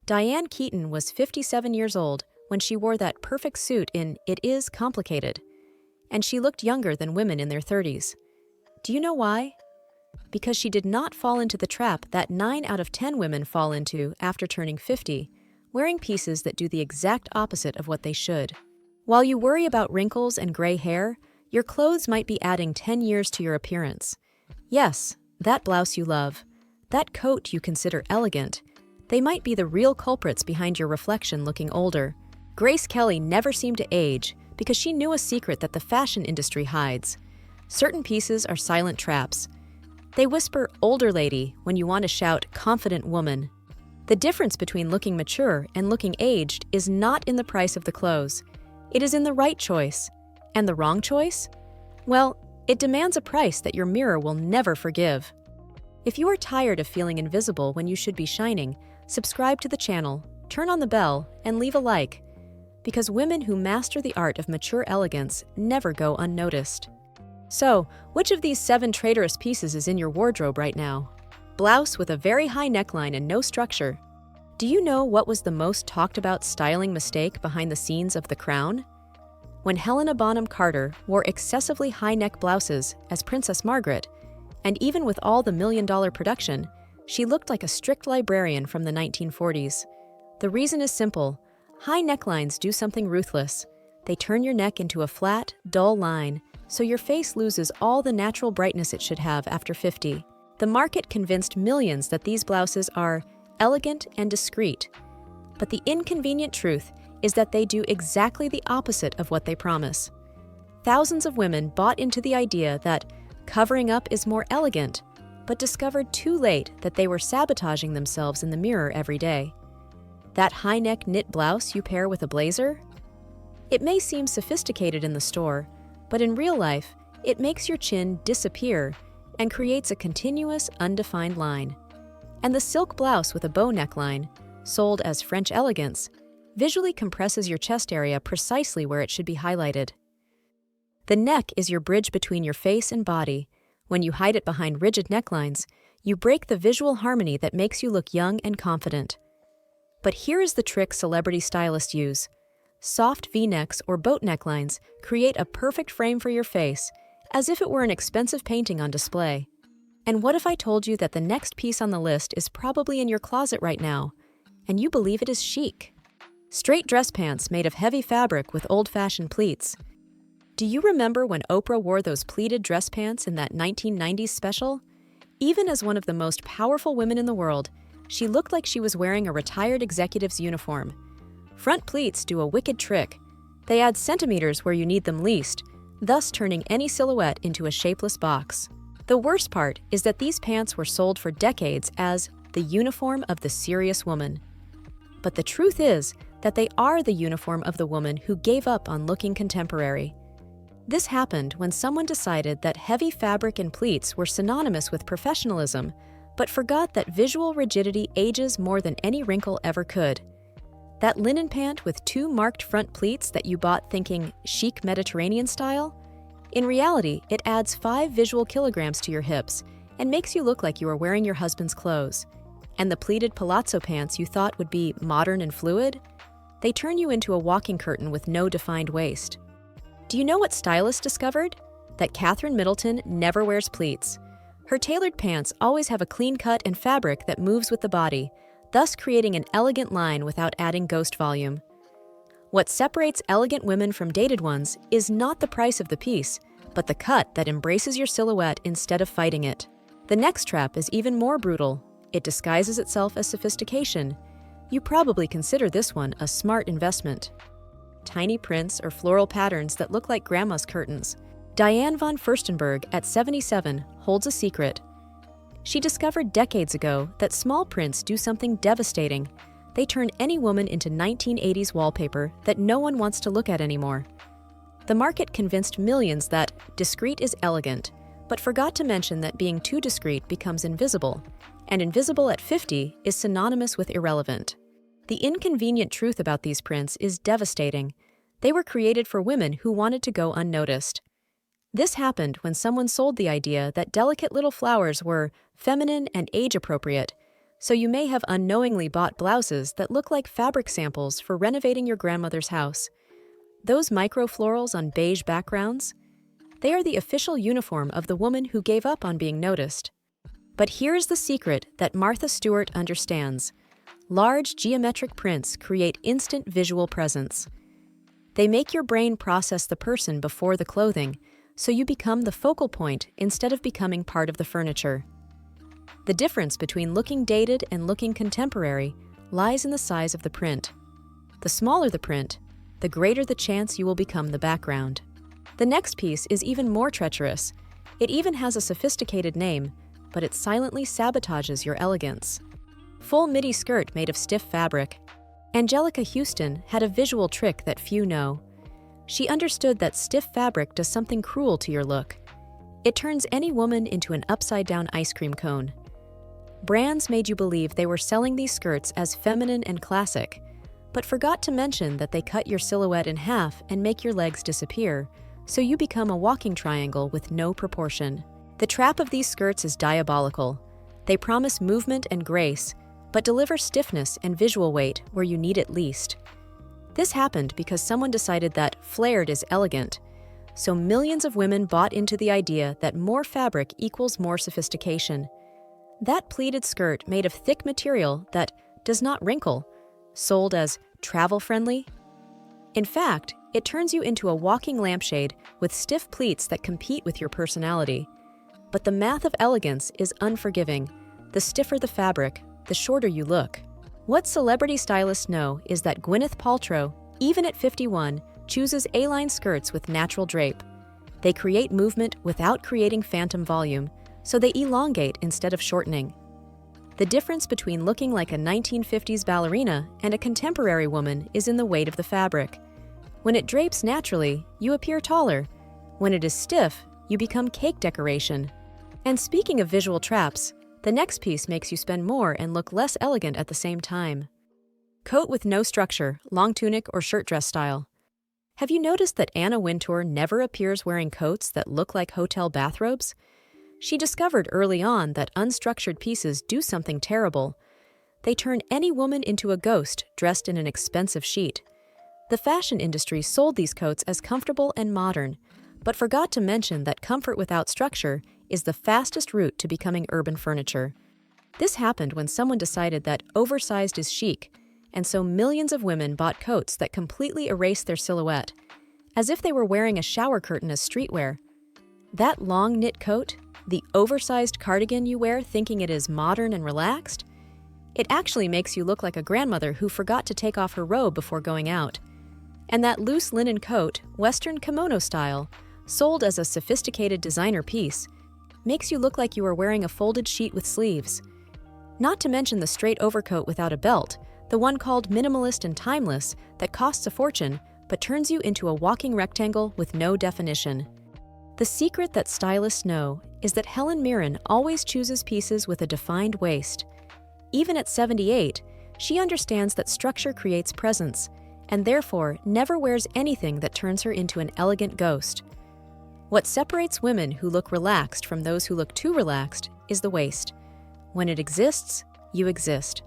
Diane Keaton was 57 years old when she wore that perfect suit in It Is Complicated, and she looked younger than women in their 30s. Do you know why? Because she did not fall into the trap that 9 out of 10 women fall into after turning 50, wearing pieces that do the exact opposite of what they should. While you worry about wrinkles and gray hair, your clothes might be adding 10 years to your appearance. Yes, that blouse you love, that coat you consider elegant, they might be the real culprits behind your reflection looking older. Grace Kelly never seemed to age because she knew a secret that the fashion industry hides. Certain pieces are silent traps. They whisper "older lady" when you want to shout "confident woman." The difference between looking mature and looking aged is not in the price of the clothes. It is in the right choice. And the wrong choice? Well, it demands a price that your mirror will never forgive. If you are tired of feeling invisible when you should be shining, subscribe to the channel, turn on the bell, and leave a like. Because women who master the art of mature elegance never go unnoticed. So, which of these 7 traitorous pieces is in your wardrobe right now? Blouse with a very high neckline and no structure. Do you know what was the most talked about styling mistake behind the scenes of The Crown? When Helena Bonham Carter wore excessively high neck blouses as Princess Margaret, and even with all the million-dollar production, she looked like a strict librarian from the 1940s. The reason is simple. High necklines do something ruthless. They turn your neck into a flat, dull line, so your face loses all the natural brightness it should have after 50. The market convinced millions that these blouses are elegant and discreet. But the inconvenient truth is that they do exactly the opposite of what they promise. Thousands of women bought into the idea that covering up is more elegant, but discovered too late that they were sabotaging themselves in the mirror every day. That high-neck knit blouse you pair with a blazer? It may seem sophisticated in the store, but in real life, it makes your chin disappear and creates a continuous, undefined line. And the silk blouse with a bow neckline, sold as French elegance, visually compresses your chest area precisely where it should be highlighted. The neck is your bridge between your face and body. When you hide it behind rigid necklines, you break the visual harmony that makes you look young and confident. But here is the trick celebrity stylists use. Soft V-necks or boat necklines create a perfect frame for your face, as if it were an expensive painting on display. And what if I told you that the next piece on the list is probably in your closet right now, and you believe it is chic? Straight dress pants made of heavy fabric with old-fashioned pleats. Do you remember when Oprah wore those pleated dress pants in that 1990s special? Even as one of the most powerful women in the world, she looked like she was wearing a retired executive's uniform. Front pleats do a wicked trick. They add centimeters where you need them least, thus turning any silhouette into a shapeless box. The worst part is that these pants were sold for decades as the uniform of the serious woman. But the truth is that they are the uniform of the woman who gave up on looking contemporary. This happened when someone decided that heavy fabric and pleats were synonymous with professionalism, but forgot that visual rigidity ages more than any wrinkle ever could. That linen pant with 2 marked front pleats that you bought thinking chic Mediterranean style? In reality, it adds 5 visual kilograms to your hips and makes you look like you are wearing your husband's clothes. And the pleated palazzo pants you thought would be modern and fluid? They turn you into a walking curtain with no defined waist. Do you know what stylists discovered? That Catherine Middleton never wears pleats. Her tailored pants always have a clean cut and fabric that moves with the body, thus creating an elegant line without adding ghost volume. What separates elegant women from dated ones is not the price of the piece, but the cut that embraces your silhouette instead of fighting it. The next trap is even more brutal. It disguises itself as sophistication. You probably consider this one a smart investment. Tiny prints or floral patterns that look like grandma's curtains. Diane von Furstenberg, at 77, holds a secret. She discovered decades ago that small prints do something devastating. They turn any woman into 1980s wallpaper that no one wants to look at anymore. The market convinced millions that discreet is elegant, but forgot to mention that being too discreet becomes invisible, and invisible at 50 is synonymous with irrelevant. The inconvenient truth about these prints is devastating. They were created for women who wanted to go unnoticed. This happened when someone sold the idea that delicate little flowers were feminine and age-appropriate, so you may have unknowingly bought blouses that look like fabric samples for renovating your grandmother's house. Those microflorals on beige backgrounds? They are the official uniform of the woman who gave up on being noticed. But here's the secret that Martha Stewart understands. Large geometric prints create instant visual presence. They make your brain process the person before the clothing, so you become the focal point instead of becoming part of the furniture. The difference between looking dated and looking contemporary lies in the size of the print. The smaller the print, the greater the chance you will become the background. The next piece is even more treacherous. It even has a sophisticated name, but it silently sabotages your elegance. Full midi skirt made of stiff fabric. Angelica Houston had a visual trick that few know. She understood that stiff fabric does something cruel to your look. It turns any woman into an upside-down ice cream cone. Brands made you believe they were selling these skirts as feminine and classic, but forgot to mention that they cut your silhouette in half and make your legs disappear, so you become a walking triangle with no proportion. The trap of these skirts is diabolical. They promise movement and grace, but deliver stiffness and visual weight where you need it least. This happened because someone decided that flared is elegant, so millions of women bought into the idea that more fabric equals more sophistication. That pleated skirt made of thick material that does not wrinkle, sold as travel-friendly. In fact, it turns you into a walking lampshade with stiff pleats that compete with your personality. But the math of elegance is unforgiving. The stiffer the fabric, the shorter you look. What celebrity stylists know is that Gwyneth Paltrow, even at 51, chooses A-line skirts with natural drape. They create movement without creating phantom volume, so they elongate instead of shortening. The difference between looking like a 1950s ballerina and a contemporary woman is in the weight of the fabric. When it drapes naturally, you appear taller. When it is stiff, you become cake decoration. And speaking of visual traps, the next piece makes you spend more and look less elegant at the same time. Coat with no structure, long tunic or shirt dress style. Have you noticed that Anna Wintour never appears wearing coats that look like hotel bathrobes? She discovered early on that unstructured pieces do something terrible. They turn any woman into a ghost dressed in an expensive sheet. The fashion industry sold these coats as comfortable and modern, but forgot to mention that comfort without structure is the fastest route to becoming urban furniture. This happened when someone decided that oversized is chic, and so millions of women bought coats that completely erased their silhouette, as if they were wearing a shower curtain as streetwear. That long knit coat, the oversized cardigan you wear thinking it is modern and relaxed, it actually makes you look like a grandmother who forgot to take off her robe before going out. And that loose linen coat, Western kimono style, sold as a sophisticated designer piece, makes you look like you are wearing a folded sheet with sleeves. Not to mention the straight overcoat without a belt, the one called minimalist and timeless that costs a fortune but turns you into a walking rectangle with no definition. The secret that stylists know is that Helen Mirren always chooses pieces with a defined waist. Even at 78, she understands that structure creates presence, and therefore never wears anything that turns her into an elegant ghost. What separates women who look relaxed from those who look too relaxed is the waist. When it exists, you exist.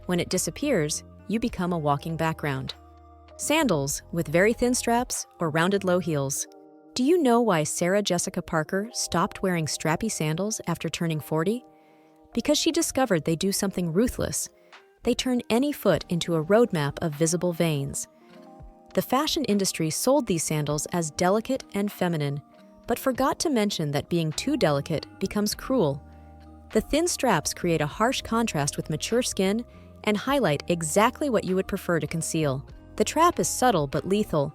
When it disappears, you become a walking background. Sandals with very thin straps or rounded low heels. Do you know why Sarah Jessica Parker stopped wearing strappy sandals after turning 40? Because she discovered they do something ruthless. They turn any foot into a roadmap of visible veins. The fashion industry sold these sandals as delicate and feminine, but forgot to mention that being too delicate becomes cruel. The thin straps create a harsh contrast with mature skin and highlight exactly what you would prefer to conceal. The trap is subtle but lethal.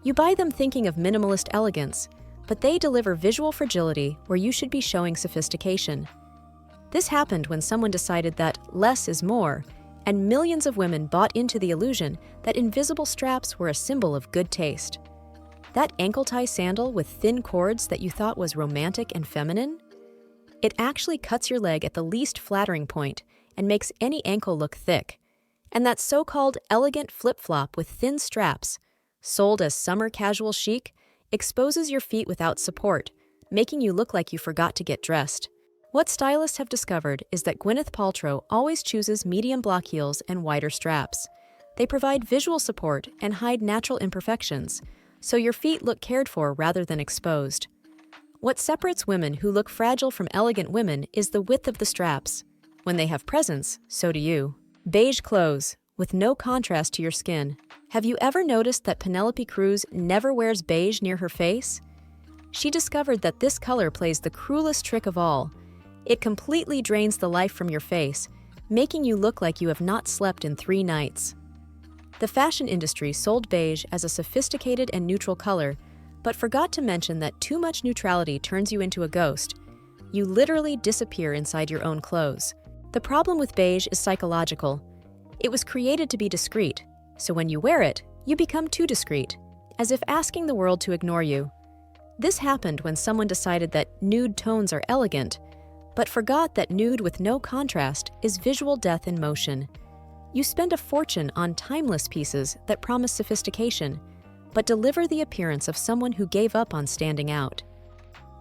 You buy them thinking of minimalist elegance, but they deliver visual fragility where you should be showing sophistication. This happened when someone decided that less is more, and millions of women bought into the illusion that invisible straps were a symbol of good taste. That ankle-tie sandal with thin cords that you thought was romantic and feminine? It actually cuts your leg at the least flattering point and makes any ankle look thick. And that so-called elegant flip-flop with thin straps, sold as summer casual chic, exposes your feet without support, making you look like you forgot to get dressed. What stylists have discovered is that Gwyneth Paltrow always chooses medium block heels and wider straps. They provide visual support and hide natural imperfections, so your feet look cared for rather than exposed. What separates women who look fragile from elegant women is the width of the straps. When they have presence, so do you. Beige clothes, with no contrast to your skin. Have you ever noticed that Penelope Cruz never wears beige near her face? She discovered that this color plays the cruelest trick of all. It completely drains the life from your face, making you look like you have not slept in 3 nights. The fashion industry sold beige as a sophisticated and neutral color, but forgot to mention that too much neutrality turns you into a ghost. You literally disappear inside your own clothes. The problem with beige is psychological. It was created to be discreet, so when you wear it, you become too discreet, as if asking the world to ignore you. This happened when someone decided that nude tones are elegant, but forgot that nude with no contrast is visual death in motion. You spend a fortune on timeless pieces that promise sophistication, but deliver the appearance of someone who gave up on standing out.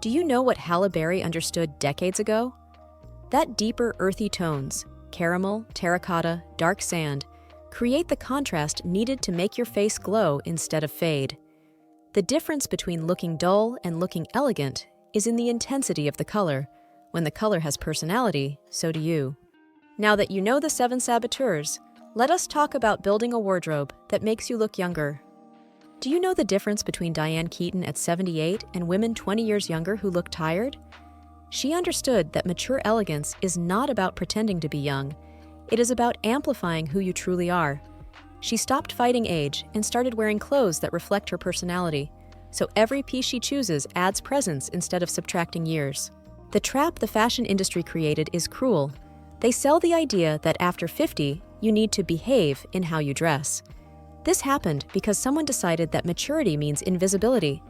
Do you know what Halle Berry understood decades ago? That deeper, earthy tones, caramel, terracotta, dark sand, create the contrast needed to make your face glow instead of fade. The difference between looking dull and looking elegant is in the intensity of the color. When the color has personality, so do you. Now that you know the 7 saboteurs, let us talk about building a wardrobe that makes you look younger. Do you know the difference between Diane Keaton at 78 and women 20 years younger who look tired? She understood that mature elegance is not about pretending to be young. It is about amplifying who you truly are. She stopped fighting age and started wearing clothes that reflect her personality, so every piece she chooses adds presence instead of subtracting years. The trap the fashion industry created is cruel. They sell the idea that after 50, you need to behave in how you dress. This happened because someone decided that maturity means invisibility,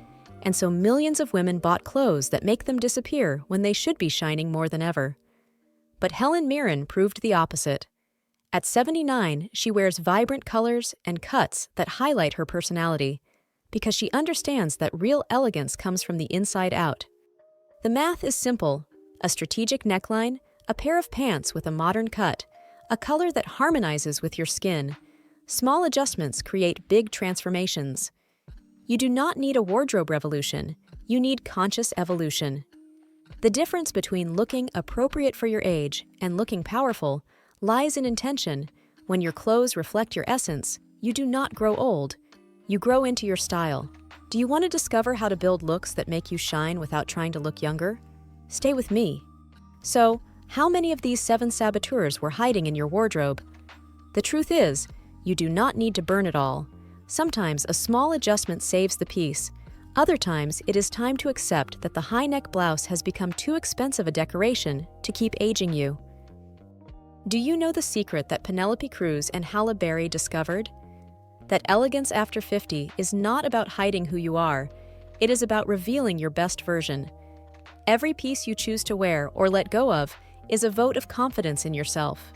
and so millions of women bought clothes that make them disappear when they should be shining more than ever. But Helen Mirren proved the opposite. At 79, she wears vibrant colors and cuts that highlight her personality, because she understands that real elegance comes from the inside out. The math is simple: a strategic neckline, a pair of pants with a modern cut, a color that harmonizes with your skin. Small adjustments create big transformations. You do not need a wardrobe revolution, you need conscious evolution. The difference between looking appropriate for your age and looking powerful lies in intention. When your clothes reflect your essence, you do not grow old, you grow into your style. Do you want to discover how to build looks that make you shine without trying to look younger? Stay with me. So, how many of these 7 saboteurs were hiding in your wardrobe? The truth is, you do not need to burn it all. Sometimes a small adjustment saves the piece. Other times, it is time to accept that the high-neck blouse has become too expensive a decoration to keep aging you. Do you know the secret that Penelope Cruz and Halle Berry discovered? That elegance after 50 is not about hiding who you are. It is about revealing your best version. Every piece you choose to wear or let go of is a vote of confidence in yourself.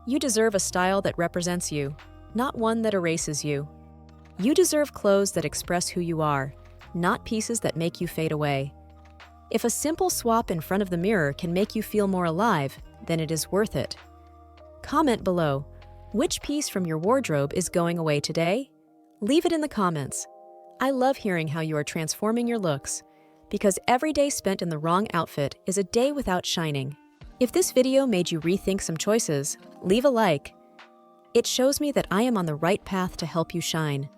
You deserve a style that represents you, not one that erases you. You deserve clothes that express who you are, not pieces that make you fade away. If a simple swap in front of the mirror can make you feel more alive, then it is worth it. Comment below, which piece from your wardrobe is going away today? Leave it in the comments. I love hearing how you are transforming your looks, because every day spent in the wrong outfit is a day without shining. If this video made you rethink some choices, leave a like. It shows me that I am on the right path to help you shine.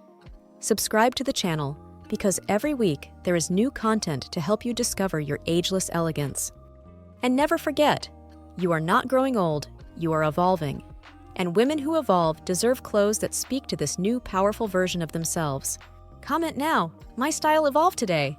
Subscribe to the channel, because every week there is new content to help you discover your ageless elegance. And never forget, you are not growing old, you are evolving. And women who evolve deserve clothes that speak to this new, powerful version of themselves. Comment now, my style evolved today.